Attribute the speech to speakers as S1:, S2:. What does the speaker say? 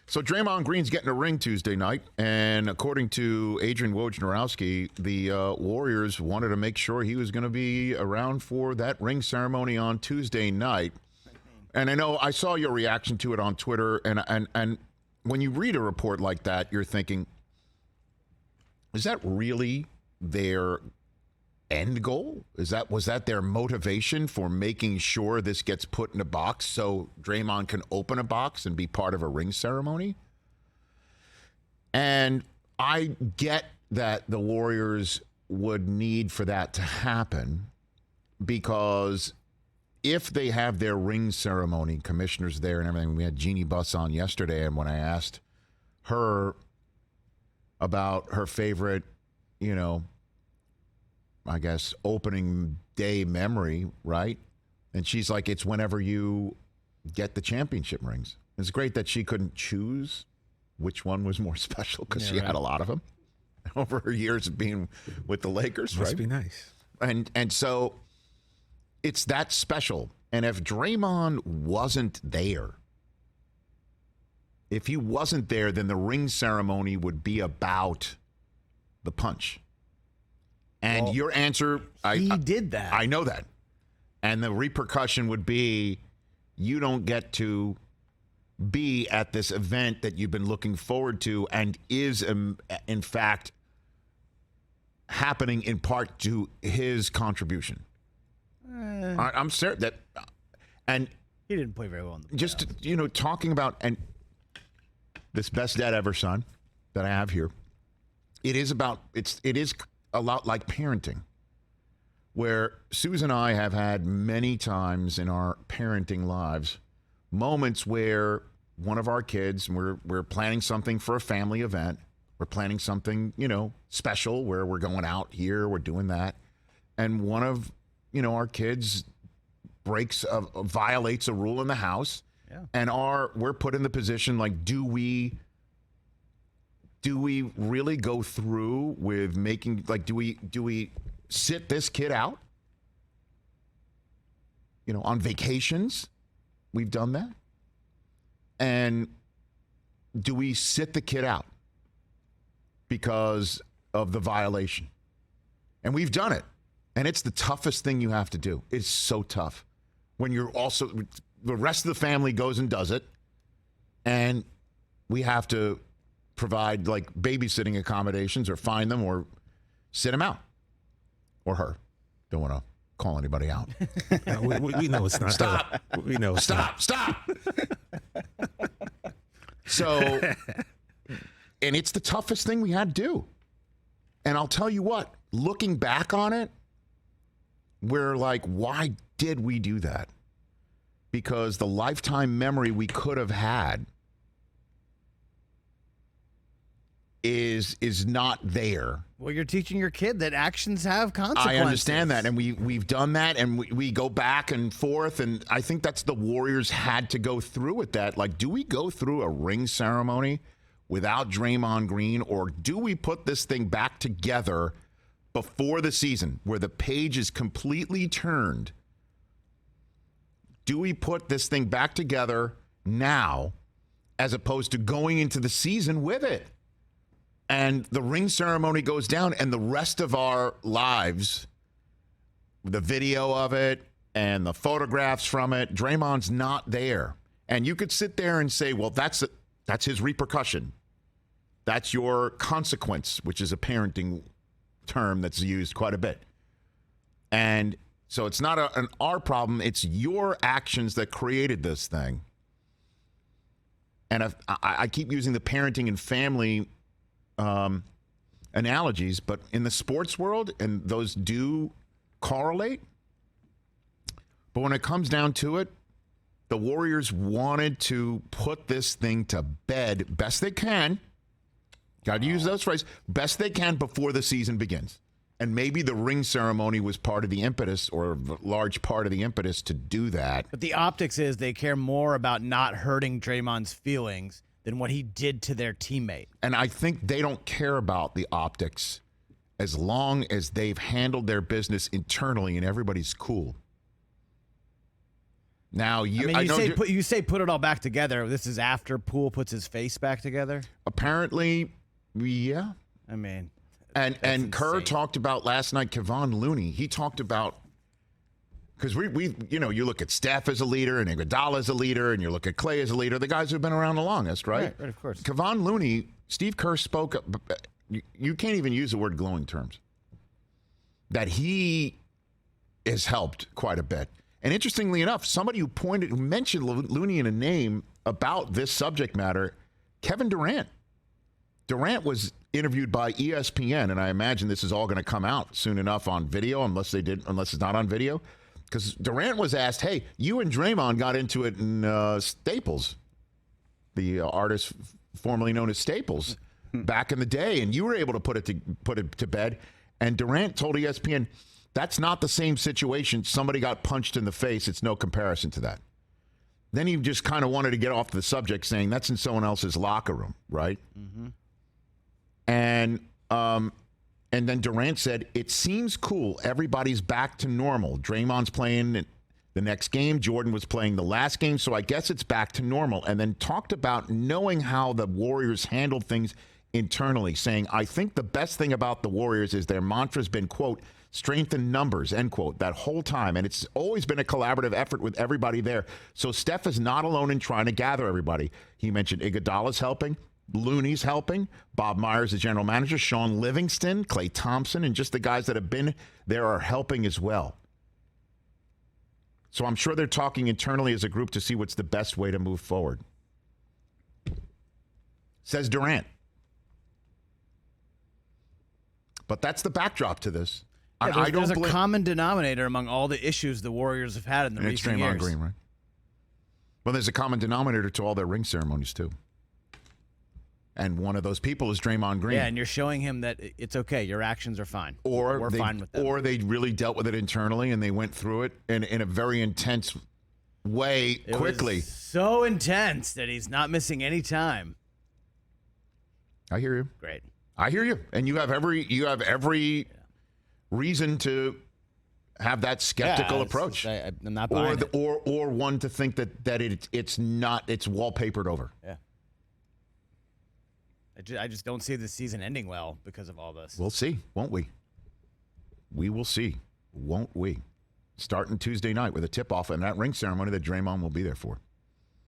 S1: So Draymond Green's getting a ring Tuesday night, and according to Adrian Wojnarowski, the Warriors wanted to make sure he was going to be around for that ring ceremony on Tuesday night. And I know I saw your reaction to it on Twitter, and when you read a report like that, you're thinking, is that really their end goal? Was that their motivation for making sure this gets put in a box so Draymond can open a box and be part of a ring ceremony? And I get that the Warriors would need for that to happen, because if they have their ring ceremony, commissioners there and everything, we had Jeannie Buss on yesterday, and when I asked her about her favorite, I guess, opening day memory, right? And she's like, it's whenever you get the championship rings. It's great that she couldn't choose which one was more special, because she had a lot of them over her years of being with the Lakers.
S2: Must be nice.
S1: And so it's that special. And if Draymond wasn't there, if he wasn't there, then the ring ceremony would be about the punch. And your answer,
S3: he did that.
S1: I know that. And the repercussion would be you don't get to be at this event that you've been looking forward to and is, in fact, happening in part to his contribution. I'm certain that, and
S3: he didn't play very well in the playoffs.
S1: Just, talking about, and this best dad ever son that I have here, it is a lot like parenting, where Susan and I have had many times in our parenting lives moments where one of our kids, we're planning something for a family event, we're planning something, special, where we're going out here, we're doing that, and one of, our kids violates a rule in the house, and we're put in the position, like, do we really go through with making, like, do we sit this kid out? On vacations, we've done that. And do we sit the kid out because of the violation? And we've done it. And it's the toughest thing you have to do. It's so tough. When you're also, the rest of the family goes and does it, and we have to provide, like, babysitting accommodations or find them or sit him out. Or her. Don't want to call anybody out.
S2: No, we know it's not.
S1: Stop.
S2: We know it's
S1: Stop. So, and it's the toughest thing we had to do. And I'll tell you what, looking back on it, we're like, why did we do that? Because the lifetime memory we could have had is not there.
S3: Well, you're teaching your kid that actions have consequences.
S1: I understand that, and we've done that, and we go back and forth, and I think that's the Warriors had to go through with that. Like, do we go through a ring ceremony without Draymond Green, or do we put this thing back together before the season where the page is completely turned? Do we put this thing back together now as opposed to going into the season with it? And the ring ceremony goes down, and the rest of our lives, the video of it and the photographs from it, Draymond's not there. And you could sit there and say, well, that's his repercussion. That's your consequence, which is a parenting term that's used quite a bit. And so it's not an our problem. It's your actions that created this thing. And I keep using the parenting and family analogies, but in the sports world, and those do correlate. But when it comes down to it, the Warriors wanted to put this thing to bed best they can. Got to use those phrases. Best they can before the season begins. And maybe the ring ceremony was part of the impetus, or a large part of the impetus to do that.
S3: But the optics is they care more about not hurting Draymond's feelings than what he did to their teammate.
S1: And I think they don't care about the optics as long as they've handled their business internally and everybody's cool. Now,
S3: you say put it all back together. This is after Poole puts his face back together?
S1: Apparently, yeah.
S3: I mean,
S1: and Kerr talked about last night, Kevon Looney. He talked about, because we you look at Steph as a leader and Iguodala as a leader, and you look at Clay as a leader, the guys who've been around the longest, right?
S3: Right, of course.
S1: Kevon Looney, Steve Kerr spoke up. You can't even use the word glowing terms. That he has helped quite a bit. And interestingly enough, somebody who mentioned Looney in a name about this subject matter, Kevin Durant. Durant was interviewed by ESPN, and I imagine this is all going to come out soon enough on video, unless it's not on video. Because Durant was asked, hey, you and Draymond got into it in Staples, the artist formerly known as Staples, back in the day, and you were able to put it to bed. And Durant told ESPN, that's not the same situation. Somebody got punched in the face. It's no comparison to that. Then he just kind of wanted to get off the subject, saying that's in someone else's locker room, right? Mm-hmm. And then Durant said, it seems cool. Everybody's back to normal. Draymond's playing the next game. Jordan was playing the last game. So I guess it's back to normal. And then talked about knowing how the Warriors handled things internally, saying, I think the best thing about the Warriors is their mantra's been, quote, strength in numbers, end quote, that whole time. And it's always been a collaborative effort with everybody there. So Steph is not alone in trying to gather everybody. He mentioned Iguodala's helping. Looney's helping. Bob Myers, the general manager. Sean Livingston, Klay Thompson, and just the guys that have been there are helping as well. So I'm sure they're talking internally as a group to see what's the best way to move forward. Says Durant. But that's the backdrop to this.
S3: Yeah, there's a common denominator among all the issues the Warriors have had in the recent years.
S1: It's Draymond Green, right? Well, there's a common denominator to all their ring ceremonies, too. And one of those people is Draymond Green.
S3: Yeah, and you're showing him that it's okay. Your actions are fine. We're fine with them.
S1: Or they really dealt with it internally and they went through it in a very intense way quickly.
S3: Was so intense that he's not missing any time.
S1: I hear you.
S3: Great.
S1: I hear you. And you have every reason to have that skeptical approach.
S3: I'm not buying it.
S1: Or one to think that it's wallpapered over.
S3: Yeah. I just don't see the season ending well because of all this.
S1: We'll see, won't we? We will see, won't we? Starting Tuesday night with a tip-off and that ring ceremony that Draymond will be there for.